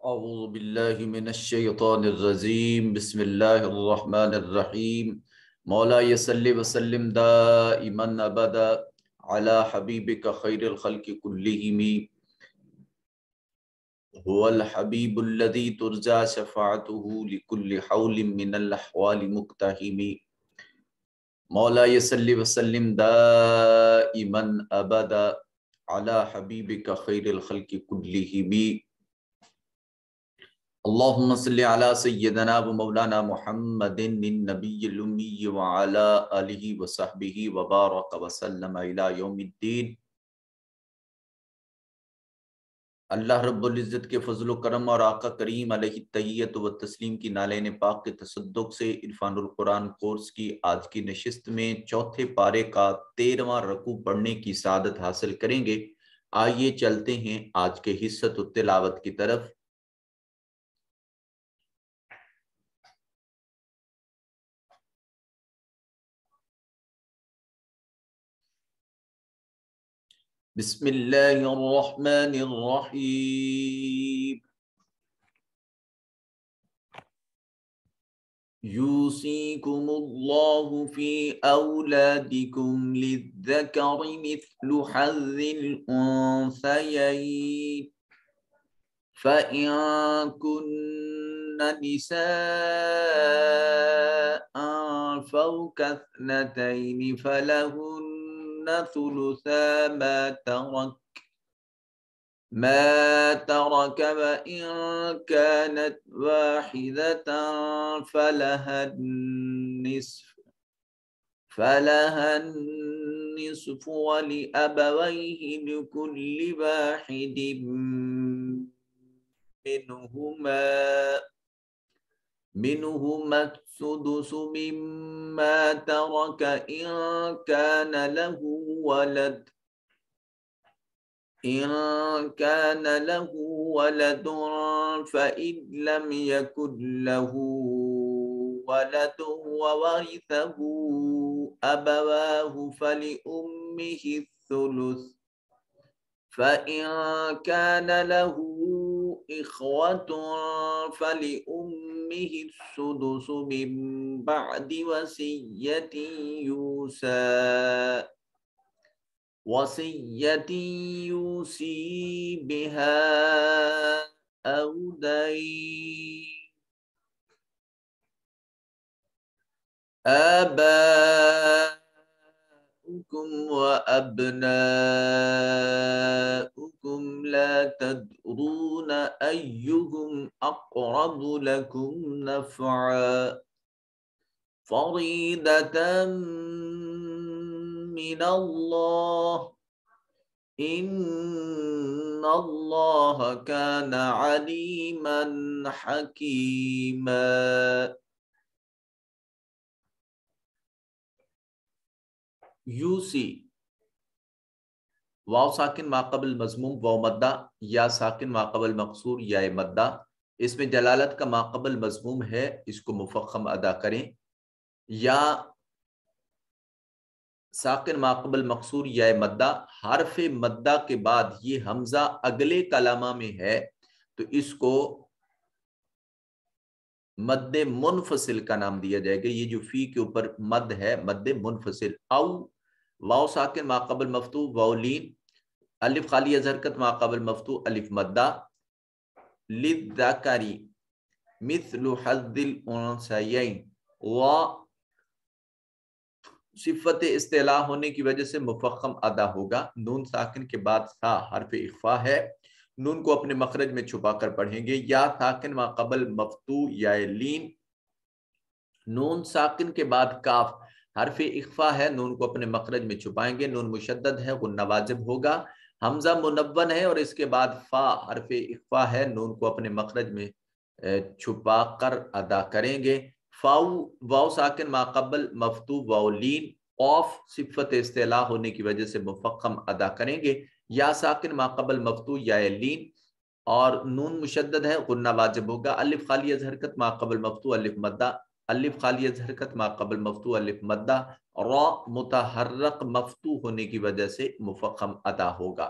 اعوذ باللہ من الشیطان الرجیم بسم اللہ الرحمن الرحیم مولا صلی وسلم دائما ابدا علی حبیبک خیر الخلق کلہم هو الحبیب الذی ترجى شفاعته لكل حول من الاحوال مقتحم مولا صلی وسلم دائما ابدا علی حبیبک خیر الخلق کلہم اللہم صلی علی سیدنا و مولانا محمد النبی الامی وعلا آلہ وصحبہ وبارک وسلم الی یوم الدین۔ اللہ رب العزت کے فضل و کرم اور آقا کریم علیہ التحیۃ و تسلیم کی نالین پاک کے تصدق سے عرفان القرآن کورس کی آج کی نشست میں چوتھے پارے کا 13واں رکوع پڑھنے کی سعادت حاصل کریں گے۔ آئیے چلتے ہیں آج کے حصۃ التلاوت کی طرف۔ بسم اللہ الرحمن الرحیم۔ یوصیکم اللہ فی اولادکم للذکر مثل حظ الانثیین فَإِن كُنَّ نِسَاءً فَوْقَ اثْنَتَيْنِ فَلَهُنَّ ثُلُثَا ما ترك وإن كانت واحدة فلها النصف ولأبويه لكل واحد منهما السدس مما ترك إن كان له ولد فإن لم يكن له ولد وورثه أبواه فلأمه الثلث فإن كان له إخوة فلأمه السدس من بعد وصية يوصي بها أو دين آباؤكم وأبناؤكم لا تدرون أيهم أقرب لكم نفعا فريضة من الله إن الله كان عليما حكيما۔ یوسی واو ساکن ما قبل مضموم واو مدہ، یا ساکن ما قبل مقصور یا مدہ۔ اس میں جلالت کا ما قبل مضموم ہے، اس کو مفخم ادا کریں، یا ساکن ما قبل مقصور یا مدہ۔ حرف مدہ کے بعد یہ حمزہ اگلے کلمہ میں ہے تو اس کو مد منفصل کا نام دیا جائے گا۔ یہ جو فی کے اوپر مد ہے مد منفصل۔ او واو ساکن ما قبل مفتوح واو لین، الف خالی از حرکت ما قبل مفتوح الف مدہ، للذکری مثل حظ الانثیین، و صفت استعلاء ہونے کی وجہ سے مفخم ادا ہوگا۔ نون ساکن کے بعد سا حرف اخفا ہے، نون کو اپنے مخرج میں چھپا کر پڑھیں گے۔ یا ساکن ما قبل مفتوح یا لین، نون ساکن کے بعد کاف حرف اخفا ہے، نون کو اپنے مخرج میں چھپائیں گے، نون مشدد ہے غنہ واجب ہوگا۔ حمزہ منون ہے اور اس کے بعد فا حرف اخفا ہے، نون کو اپنے مخرج میں چھپا کر ادا کریں گے۔ واو ساکن ما قبل مفتوح واو لین، اوف صفت استعلاء ہونے کی وجہ سے مفخم ادا کریں گے۔ یا ساکن ما قبل مفتوح یا لین اور نون مشدد ہے غنہ واجب ہوگا۔ الف خالی از حرکت ما قبل مفتوح الف مدہ، الف خالی از حرکت ما قبل مفتوح الف مدہ، را متحرک مفتوح ہونے کی وجہ سے مفخم ادا ہوگا۔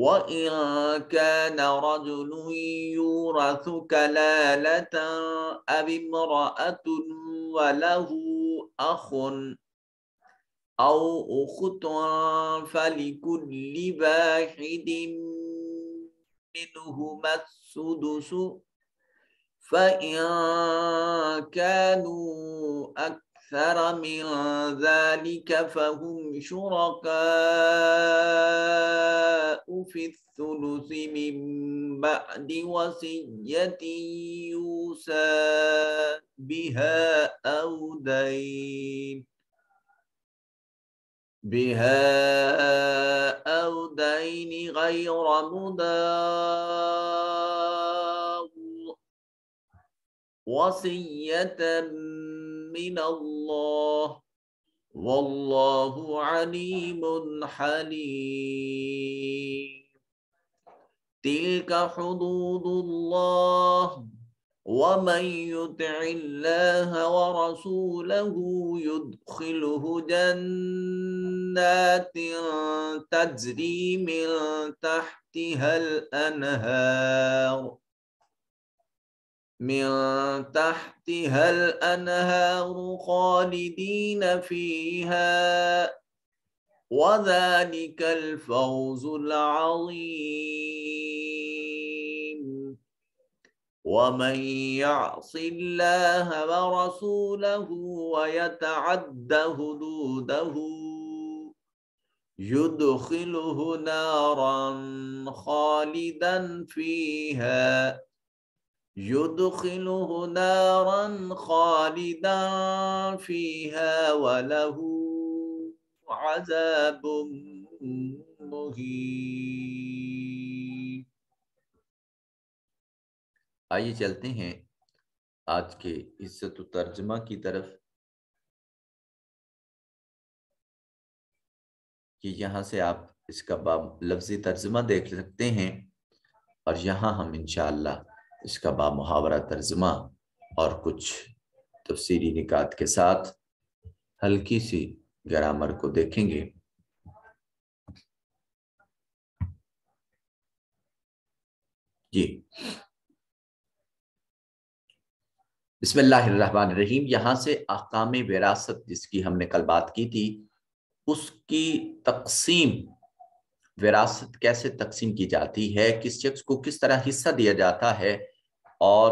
وَإِن كَانَ رَجُلٌ يُورَثُ كَلَالَةً أَوِ امْرَأَةٌ وَلَهُ أَخٌ أَوْ أُخْتٌ فَلِكُلِّ وَاحِدٍ مِّنْهُمَا السُّدُسُ فَإِن كَانُوا أَكْثَرَ مِنْ ذَلِكَ فَهُمْ شُرَكَاءُ فِي الثُّلُثِ مِنْ بَعْدِ وَصِيَّةٍ يُوصَى بِهَا أَوْ دَيْنٍ غَيْرَ مُضَارٍّ وصية من الله والله عليم حليم تلك حدود الله ومن يطع الله ورسوله يدخله جنات تجري من تحتها الأنهار خالدين فيها وذلك الفوز العظيم ومن يعص الله ورسوله ويتعد حدوده يدخله نارا خالدا فيها وله عذاب مہین۔ آئیے چلتے ہیں آج کے عزت و ترجمہ کی طرف کہ یہاں سے آپ اس کا لفظی ترجمہ دیکھ سکتے ہیں اور یہاں ہم انشاءاللہ اس کا محاورہ ترجمہ اور کچھ تفسیری نکات کے ساتھ ہلکی سی گرامر کو دیکھیں گے۔ جی بسم اللہ الرحمن الرحیم۔ یہاں سے احکام وراثت جس کی ہم نے کل بات کی تھی اس کی تقسیم، وراثت کیسے تقسیم کی جاتی ہے، کس شخص کو کس طرح حصہ دیا جاتا ہے، اور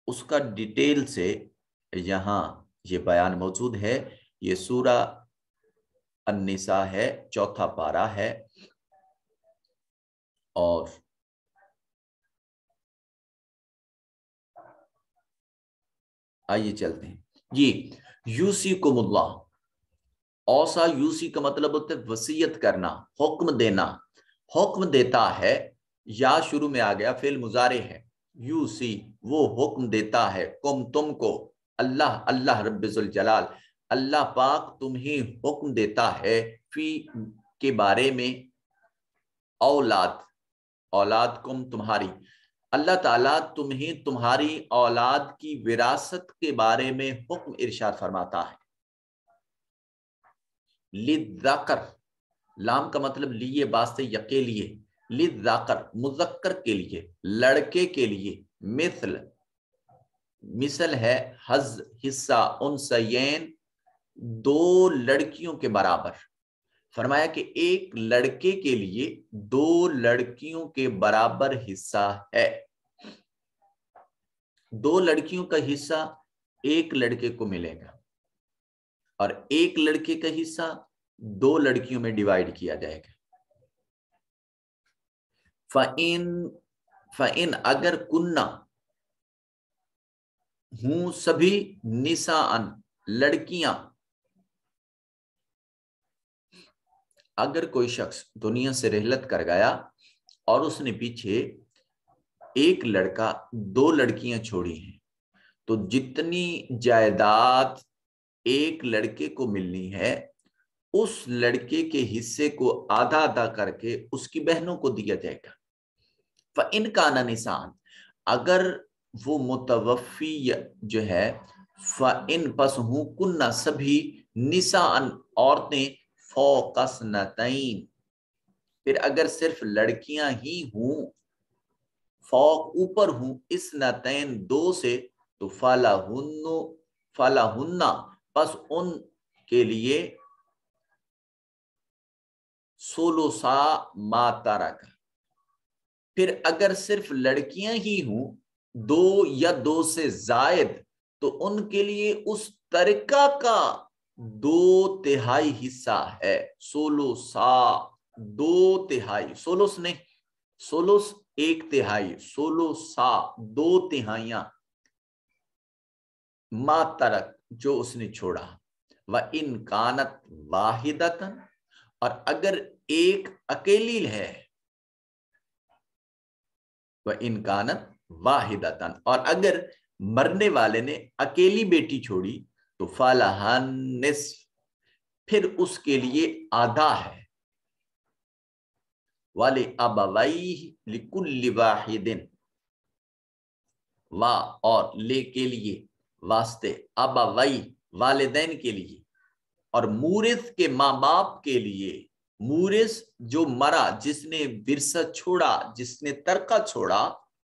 اس کا ڈیٹیل سے یہاں یہ بیان موجود ہے۔ یہ سورہ النساء ہے، 4واں پارہ ہے، اور آئیے چلتے ہیں۔ یہ یوصیکم اللہ، اوصا یوصی کا مطلب ہوتا ہے وصیت کرنا، حکم دینا، حکم دیتا ہے، یا شروع میں آ گیا فعل مضارع ہے، یوصی وہ حکم دیتا ہے، تم کو، اللہ رب ذوالجلال، اللہ پاک تمہیں حکم دیتا ہے، فی کے بارے میں، اولاد تمہاری، اللہ تعالیٰ تمہیں تمہاری اولاد کی وراثت کے بارے میں حکم ارشاد فرماتا ہے۔ للذکر، لام کا مطلب لیے، واسطے یکے لیے، للذکر مذکر کے لیے، لڑکے کے لیے، مثل ہے حصہ انثیین، 2 لڑکیوں کے برابر، فرمایا کہ ایک لڑکے کے لیے 2 لڑکیوں کے برابر حصہ ہے۔ 2 لڑکیوں کا حصہ ایک لڑکے کو ملے گا، اور ایک لڑکے کا حصہ 2 لڑکیوں میں ڈیوائیڈ کیا جائے گا۔ فَإِنْ اگر کننا ہوں سبھی، نساءً لڑکیاں، اگر کوئی شخص دنیا سے رحلت کر گیا اور اس نے پیچھے ایک لڑکا 2 لڑکیاں چھوڑی ہیں، تو جتنی جائیداد ایک لڑکے کو ملنی ہے اس لڑکے کے حصے کو آدھا کر کے اس کی بہنوں کو دیا جائے گا۔ فَإِنْ كَانَ نِسَاءً، اگر وہ متوفی جو ہے، فَإِنْ پس ہوں کننا سبھی، نساءً عورتیں، فوق اثنتین پھر اگر صرف لڑکیاں ہی ہوں، فوق اوپر ہوں، اثنتین دو سے، تو فلاہن پس ان کے لیے ثلثا ما ترک۔ پھر اگر صرف لڑکیاں ہی ہوں، دو یا دو سے زائد، تو ان کے لیے اس ترکہ کا 2/3 حصہ ہے۔ ثلثا 2/3، ثلث نہیں، ثلث 1/3، ثلثا 2/3 ما ترک جو اس نے چھوڑا۔ وَإِنْ كَانَتْ وَاحِدَةً، اور اگر ایک اکیلی ہے، وَإِنْ كَانَتْ وَاحِدَةً، اور اگر مرنے والے نے اکیلی بیٹی چھوڑی، تو فَلَهَا النِّصْفُ، پھر اس کے لیے آدھا ہے۔ وَلِأَبَوَيْهِ لِكُلِّ وَاحِدٍ، اور لے کے لیے، واسطے، ابوئی والدین کے لیے، اور مورث کے ماں باپ کے لیے، مورث جو مرا، جس نے ورثہ چھوڑا، جس نے ترکہ چھوڑا،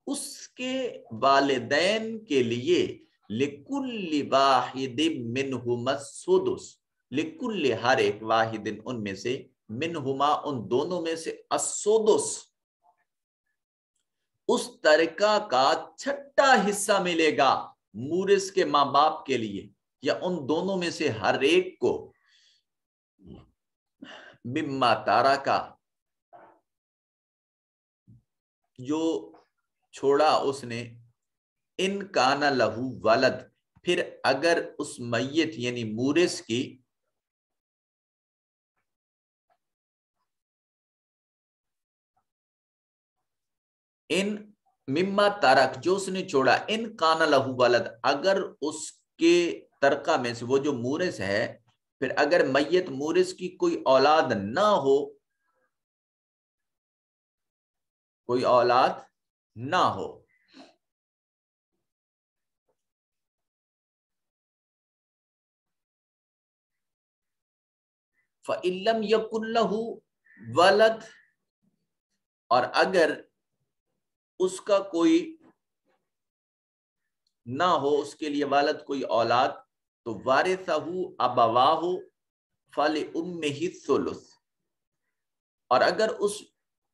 اس کے والدین کے لیے لِكُلِّ وَاحِدٍ مِّنْهُمَا السُّدُسُ، لِكُلِّ ہر ایک واحد ان میں سے، منہما ان دونوں میں سے، السدس اس ترکہ کا 6واں حصہ ملے گا مورث کے ماں باپ کے لیے، یا ان دونوں میں سے ہر ایک کو، مما تارکا جو چھوڑا اس نے، ان کان لہو ولد، پھر اگر اس میت یعنی مورث کی ان مما تارک جو اس نے چھوڑا، ان کان لہو ولد، اگر اس کے ترکہ میں سے وہ جو مورث ہے، پھر اگر میت مورث کی کوئی اولاد نہ ہو، کوئی اولاد نہ ہو، فَإِن لَمْ يَكُنْ لَهُ وَلَدٌ، اور اگر اس کا کوئی نہ ہو، اس کے لیے والد کوئی اولاد، تو وارثہ ابواہ فلأمہ الثلث، اور اگر اس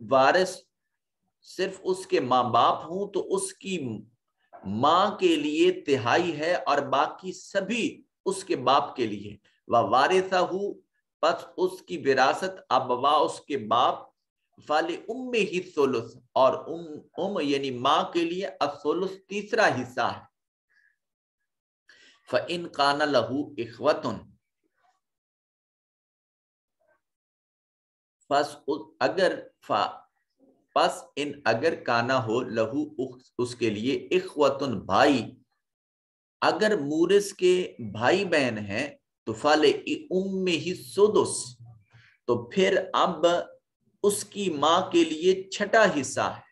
وارث صرف اس کے ماں باپ ہوں تو اس کی ماں کے لیے تہائی ہے، اور باقی سبھی اس کے باپ کے لیے۔ وارثہ پس اس کی وراثت ابوا اس کے باپ، فلأمہ الثلث، اور یعنی ماں کے لیے الثلث 3واں حصہ ہے۔ فَإِنْ كَانَ لَهُ إِخْوَةٌ، پس اگر کانا ہو لہو اس کے لیے اخوتن بھائی، اگر مورث کے بھائی بہن ہیں، تو فلأمہ السدس، تو پھر اب اس کی ماں کے لیے 6واں حصہ ہے،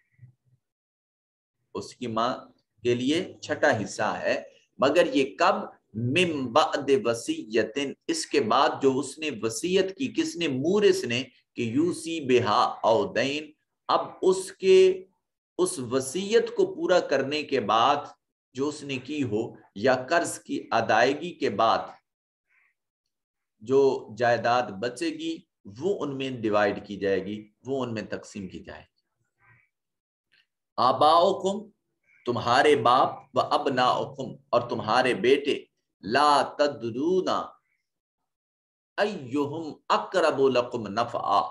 اس کی ماں کے لیے 6واں حصہ ہے، مگر یہ کب؟ من بعد وصیت، اس کے بعد جو اس نے وصیت کی، کس نے؟ مورث نے، کہ یوسی بہا او دین، اب اس وصیت کو پورا کرنے کے بعد جو اس نے کی ہو، یا قرض کی ادائیگی کے بعد جو جائیداد بچے گی، وہ ان میں ڈیوائیڈ کی جائے گی، وہ ان میں تقسیم کی جائے گی۔ آباؤکم تمہارے باپ، و ابناؤکم اور تمہارے بیٹے، لا تدرون ایہم اقرب لکم نفعا،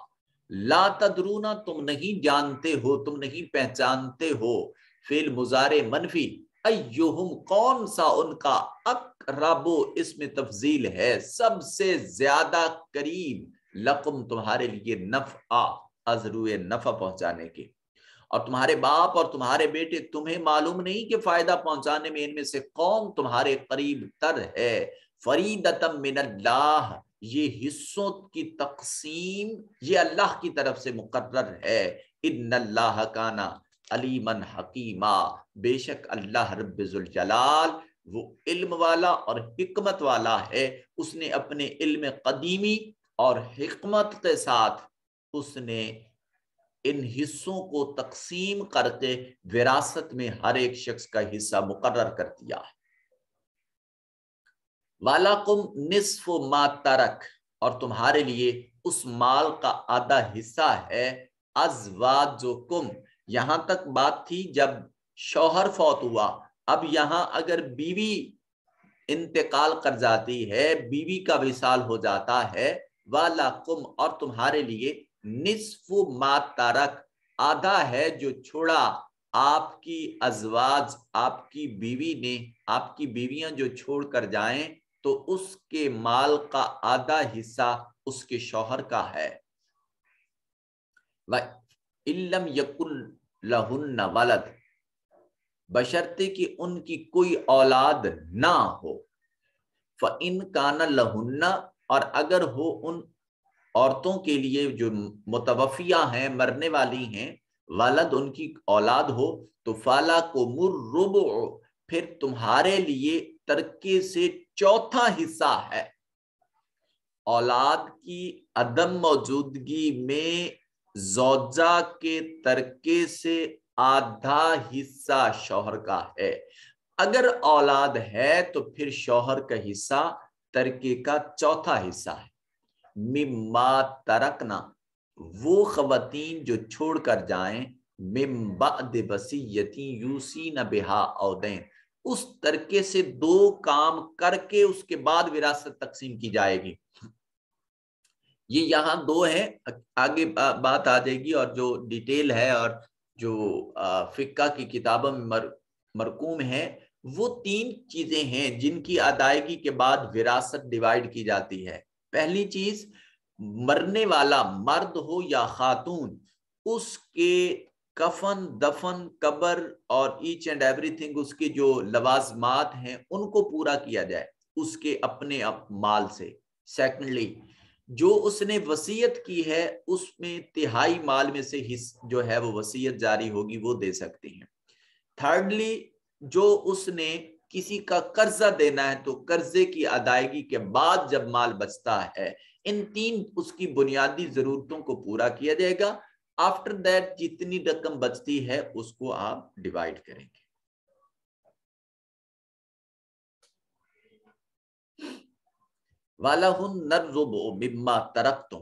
لا تدرون تم نہیں جانتے ہو، تم نہیں پہچانتے ہو، فعل مضارع منفی، ایہم کون سا ان کا، اقرب اس میں تفضیل ہے، سب سے زیادہ قریب، لکم تمہارے لیے، نفعا از روئے نفع پہنچانے کے۔ اور تمہارے باپ اور تمہارے بیٹے، تمہیں معلوم نہیں کہ فائدہ پہنچانے میں ان میں سے کون تمہارے قریب تر ہے۔ فریدۃ من اللہ، یہ حصوں کی تقسیم یہ اللہ کی طرف سے مقرر ہے۔ ان اللہ کان علیما حکیما، بے شک اللہ رب ذوالجلال وہ علم والا اور حکمت والا ہے، اس نے اپنے علم قدیمی اور حکمت کے ساتھ اس نے ان حصوں کو تقسیم کر کے وراثت میں ہر ایک شخص کا حصہ مقرر کر دیا ہے۔ وَلَكُمْ نِصْفُ مَا تَرَكَ، اور تمہارے لیے اس مال کا آدھا حصہ ہے، ازواجکم، یہاں تک بات تھی جب شوہر فوت ہوا، اب یہاں اگر بیوی انتقال کر جاتی ہے، بیوی کا وصال ہو جاتا ہے، وَلَكُمْ، اور تمہارے لیے نصف ما ترک، آدھا ہے جو چھوڑا آپ کی ازواج، آپ کی بیوی نے، آپ کی بیویاں جو چھوڑ کر جائیں تو اس کے مال کا آدھا حصہ اس کے شوہر کا ہے۔ وَإِن لَّمْ يَكُن لَّهُنَّ وَلَدٌ، بشرطے کہ ان کی کوئی اولاد نہ ہو، فَإِن كَانَ لَهُنَّ، اور اگر ہو ان عورتوں کے لیے جو متوفیہ ہیں، مرنے والی ہیں، ولد، ان کی اولاد ہو، تو فَلَكُمُ الرُّبُعُ، پھر تمہارے لیے ترکے سے چوتھا حصہ ہے۔ اولاد کی عدم موجودگی میں زوجہ کے ترکے سے آدھا حصہ شوہر کا ہے، اگر اولاد ہے تو پھر شوہر کا حصہ ترکے کا چوتھا حصہ ہے۔ مما ترکنا، وہ خواتین جو چھوڑ کر جائیں، من بعد وصیت یوصین بہا او دین، اس ترکے سے دو کام کر کے اس کے بعد وراثت تقسیم کی جائے گی۔ یہ یہاں دو ہے، آگے بات آ جائے گی، اور جو ڈیٹیل ہے اور جو فقہ کی کتابوں میں مرقوم ہے، وہ تین چیزیں ہیں جن کی ادائیگی کے بعد وراثت ڈیوائیڈ کی جاتی ہے۔ پہلی چیز، مرنے والا مرد ہو یا خاتون، اس کے کفن، دفن، قبر اور ایچ اینڈ ایوری تھنگ، اس کے جو لوازمات ہیں ان کو پورا کیا جائے اس کے اپنے مال سے۔ سیکنڈلی، جو اس نے وصیت کی ہے اس میں تہائی مال میں سے جو ہے وہ وصیت جاری ہوگی وہ دے سکتے ہیں۔ تھرڈلی، جو اس نے کسی کا قرضہ دینا ہے تو قرضے کی ادائیگی کے بعد جب مال بچتا ہے، ان تین اس کی بنیادی ضرورتوں کو پورا کیا جائے گا۔ آفٹر دیٹ جتنی رقم بچتی ہے اس کو آپ ڈیوائیڈ کریں گے۔ وَلَهُنَّ الرُّبُعُ مِمَّا تَرَكْتُمْ،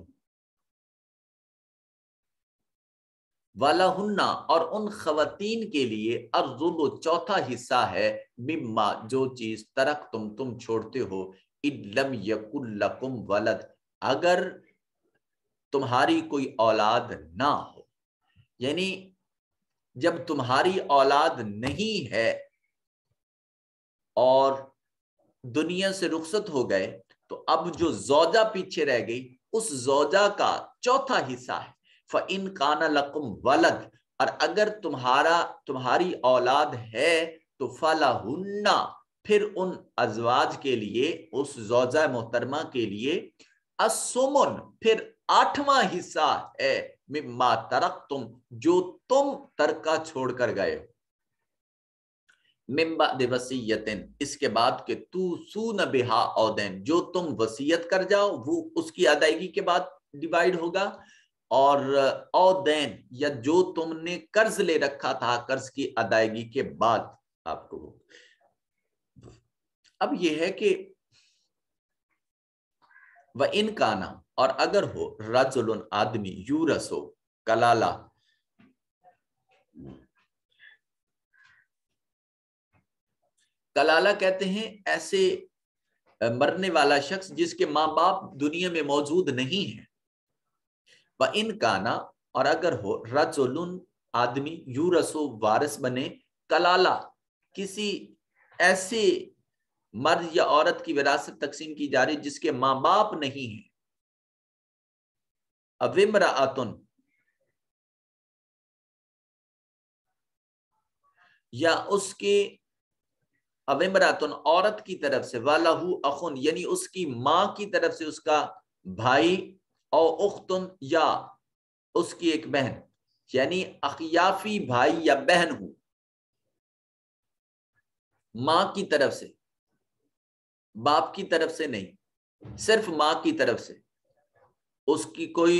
وَلَهُنَّ، اور ان خواتین کے لیے الرُّبُعُ، چوتھا حصہ ہے، مما، جو چیز ترکتم، تم چھوڑتے ہو، إِن لَمْ يَكُن لَكُمْ وَلَدٌ، اگر تمہاری کوئی اولاد نہ ہو، یعنی جب تمہاری اولاد نہیں ہے اور دنیا سے رخصت ہو گئے تو اب جو زوجہ پیچھے رہ گئی اس زوجہ کا چوتھا حصہ ہے۔ فَإِن كَانَ لَكُمْ وَلَدٌ، اور اگر تمہاری اولاد ہے تو فَلَهُنَّ، پھر ان ازواج کے لیے، اس زوجہ محترمہ کے لیے، الثُّمُنُ، پھر آٹھواں حصہ ہے، مما ترکتم، جو تم ترکہ چھوڑ کر گئے ہو، من بعد وصیت، اس کے بعد کہ توصون بہا او دین، جو تم وصیت کر جاؤ وہ اس کی ادائیگی کے بعد ڈیوائیڈ ہوگا، اور او دین، یا جو تم نے قرض لے رکھا تھا قرض کی ادائیگی کے بعد آپ کو۔ اب یہ ہے کہ وَإِن كَانَ، اور اگر ہو، رَجُلٌ، آدمی، یورث، کلالہ، کلالہ کہتے ہیں ایسے مرنے والا شخص جس کے ماں باپ دنیا میں موجود نہیں ہیں۔ وَإِن كَانَ، اور اگر ہو، رَجُلٌ، آدمی، یورث، وارث بنے، کلالہ، کسی ایسے مرد یا عورت کی وراثت تقسیم کی جا رہی جس کے ماں باپ نہیں ہیں۔ اب امرأۃ، یا اس کے اب امرأۃ، عورت کی طرف سے، وَلَهُ أَخٌ، یعنی اس کی ماں کی طرف سے اس کا بھائی، او اختن، یا اس کی ایک بہن، یعنی اخیافی بھائی یا بہن ہو، ماں کی طرف سے، باپ کی طرف سے نہیں، صرف ماں کی طرف سے، اس کی کوئی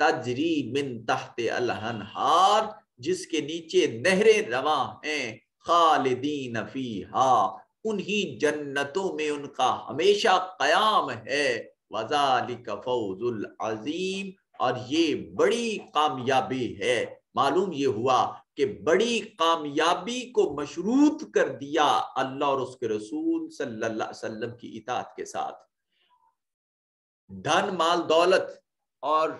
تجری من تحت الانہار، جس کے نیچے نہریں رواں ہیں، خالدین فیہا، انہی جنتوں میں ان کا ہمیشہ قیام ہے، وذالک فوز العظیم، اور یہ بڑی کامیابی ہے۔ معلوم یہ ہوا کہ بڑی کامیابی کو مشروط کر دیا اللہ اور اس کے رسول صلی اللہ علیہ وسلم کی اطاعت کے ساتھ۔ دھن مال دولت اور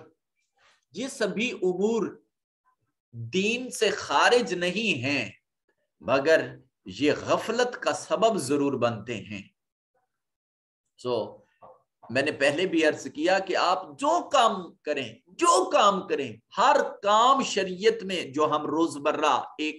یہ سبھی امور دین سے خارج نہیں ہیں، مگر یہ غفلت کا سبب ضرور بنتے ہیں۔ میں نے پہلے بھی عرض کیا کہ آپ جو کام کریں، ہر کام شریعت میں جو ہم روزمرہ ایک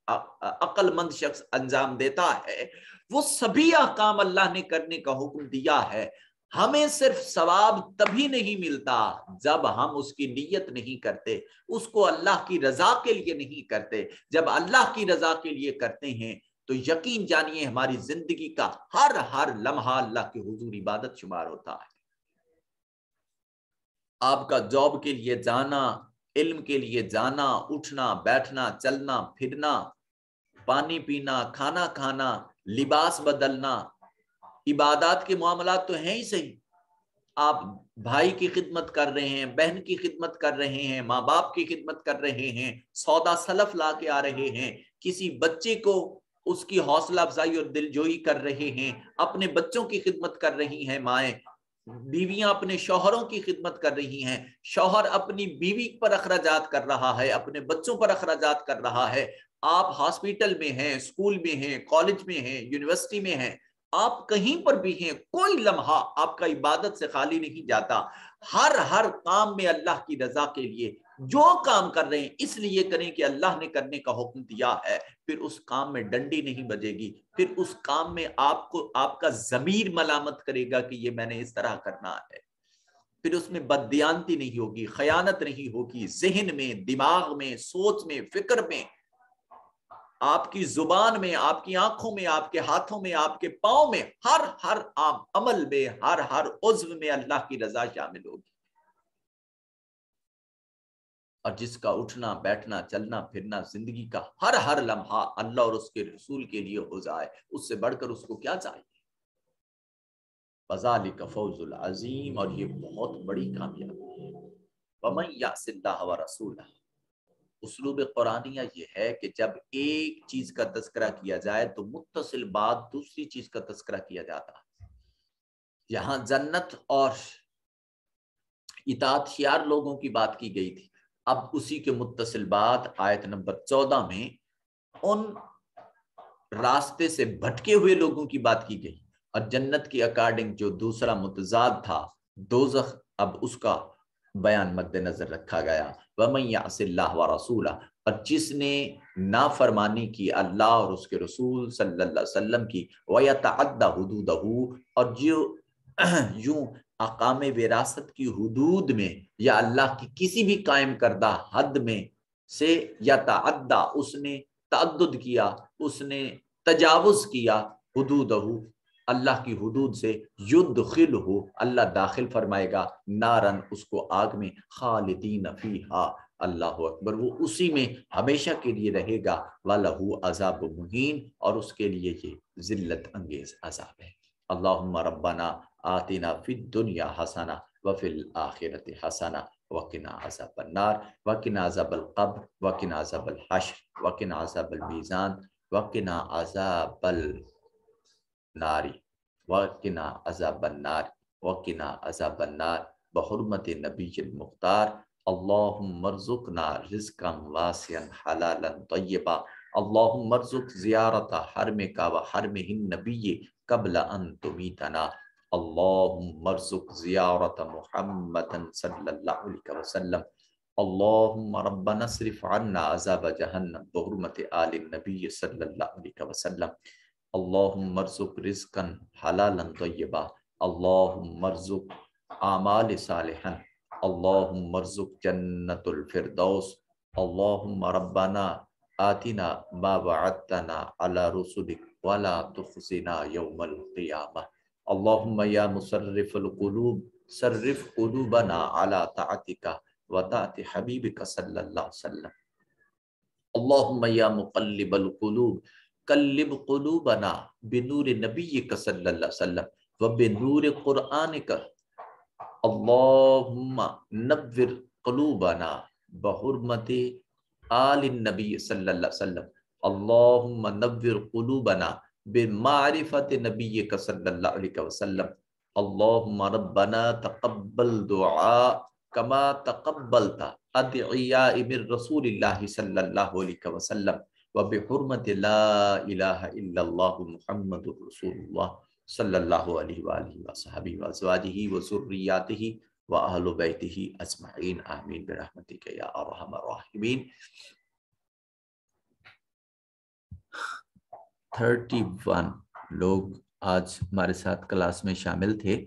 عقل مند شخص انجام دیتا ہے، وہ سبھی احکام اللہ نے کرنے کا حکم دیا ہے۔ ہمیں صرف ثواب تبھی نہیں ملتا جب ہم اس کی نیت نہیں کرتے، اس کو اللہ کی رضا کے لیے نہیں کرتے۔ جب اللہ کی رضا کے لیے کرتے ہیں تو یقین جانیے ہماری زندگی کا ہر لمحہ اللہ کے حضور عبادت شمار ہوتا ہے۔ آپ کا جاب کے لیے جانا، علم کے لیے جانا، اٹھنا بیٹھنا، چلنا پھرنا، پانی پینا، کھانا کھانا، لباس بدلنا، عبادات کے معاملات تو ہیں ہی صحیح۔ آپ بھائی کی خدمت کر رہے ہیں، بہن کی خدمت کر رہے ہیں، ماں باپ کی خدمت کر رہے ہیں، سودا سلف لا کے آ رہے ہیں، کسی بچے کو اس کی حوصلہ افزائی اور دلجوئی کر رہے ہیں، اپنے بچوں کی خدمت کر رہی ہیں مائیں، بیویاں اپنے شوہروں کی خدمت کر رہی ہیں، شوہر اپنی بیوی پر اخراجات کر رہا ہے، اپنے بچوں پر اخراجات کر رہا ہے۔ آپ ہاسپٹل میں ہیں، اسکول میں ہیں، کالج میں ہیں، یونیورسٹی میں ہیں، آپ کہیں پر بھی ہیں، کوئی لمحہ آپ کا عبادت سے خالی نہیں جاتا۔ ہر کام میں اللہ کی رضا کے لیے جو کام کر رہے ہیں اس لیے کریں کہ اللہ نے کرنے کا حکم دیا ہے، پھر اس کام میں ڈنڈی نہیں بجے گی، پھر اس کام میں آپ کا ضمیر ملامت کرے گا کہ یہ میں نے اس طرح کرنا ہے، پھر اس میں بددیانتی نہیں ہوگی، خیانت نہیں ہوگی، ذہن میں، دماغ میں، سوچ میں، فکر میں، آپ کی زبان میں، آپ کی آنکھوں میں، آپ کے ہاتھوں میں، آپ کے پاؤں میں، ہر عمل میں، ہر عضو میں اللہ کی رضا شامل ہوگی۔ اور جس کا اٹھنا بیٹھنا چلنا پھرنا زندگی کا ہر لمحہ اللہ اور اس کے رسول کے لیے ہو جائے، اس سے بڑھ کر اس کو کیا چاہیے؟ وذالک فوز العظیم، اور یہ بہت بڑی کامیابی ہے۔ ومن یعص اللہ ورسولہ، اسلوب قرآنیہ یہ ہے کہ جب ایک چیز کا تذکرہ کیا جائے تو متصل بعد دوسری چیز کا تذکرہ کیا جاتا ہے۔ یہاں جنت اور اطاعتیار لوگوں کی بات کی گئی تھی، اب اسی کے متصل بعد آیت نمبر 14 میں ان راستے سے بھٹکے ہوئے لوگوں کی بات کی گئی، اور جنت کی اکارڈنگ جو دوسرا متضاد تھا دوزخ، اب اس کا بیان مد نظر رکھا گیا۔ وَمَن يَعْصِ اللَّهَ وَرَسُولَهُ، اور جس نے نافرمانی کی اللہ اور اس کے رسول صلی اللہ علیہ وسلم کی، وَيَتَعَدَّ حُدُودَهُ، اور جو یوں احکام وراثت کی حدود میں یا اللہ کی کسی بھی قائم کردہ حد میں سے یتعدى، اس نے تعدد کیا، اس نے تجاوز کیا، حدودہ، اللہ کی حدود سے، یدخلہ، اللہ داخل فرمائے گا، نارن، اس کو آگ میں، خالدین فیہا، اللہ اکبر، وہ اسی میں ہمیشہ کے لیے رہے گا، وَلَهُ عَذَابٌ مُهِینٌ، اور اس کے لیے یہ ذلت انگیز عذاب ہے۔ اللہم ربنا آتنا فی الدنیا حسنہ وفی الآخرۃ حسنہ وقنا عذاب النار وقنا عذاب القبر وقنا عذاب الحشر وقنا عذاب المیزان وقنا عذاب النار وقنا عذاب النار وقنا عذاب النار بحرمت نبی المختار۔ اللہم ارزقنا رزقا واسعا حلالا طیبا، اللہم ارزق زیارت حرمک و حرم النبی قبل ان تمیتنا، اللہم ارزق زیارت محمد صلی اللہ علیہ وسلم، اللہم ربنا اصرف عنا عذاب جہنم بحرمت آل النبی صلی اللہ علیہ وسلم، اللہم ارزق رزقا حلالا طیبا، اللہم ارزق اعمال صالحا، اللہم ارزق جنت الفردوس، اللہم ربنا آتنا ما وعدتنا علی رسلک ولا تخزنا یوم القیامہ، اللہم یا مصرف القلوب صرف قلوبنا علی طاعتک وطاعت حبیبک صلی اللہ علیہ وسلم۔ اللہم یا مقلب القلوب قلب قلوبنا بنور نبیک صلی اللہ علیہ وسلم وبنور قرآنک۔ اللہم نور قلوبنا بحرمت آل النبی صلی اللہ علیہ وسلم۔ اللہم نور قلوبنا بمعرفت نبیک صلی اللہ علیہ وسلم۔ اللہم ربنا تقبل دعاء کما تقبلت ادعیاء من رسول اللہ صلی اللہ علیہ وسلم وبحرمت لا الہ الا اللہ محمد رسول اللہ صلی اللہ علیہ وآلہ وصحبہ وازواجہ وذریاتہ وآل بیتہ اجمعین آمین برحمتک یا ارحم الراحمین۔ 31 لوگ آج ہمارے ساتھ کلاس میں شامل تھے۔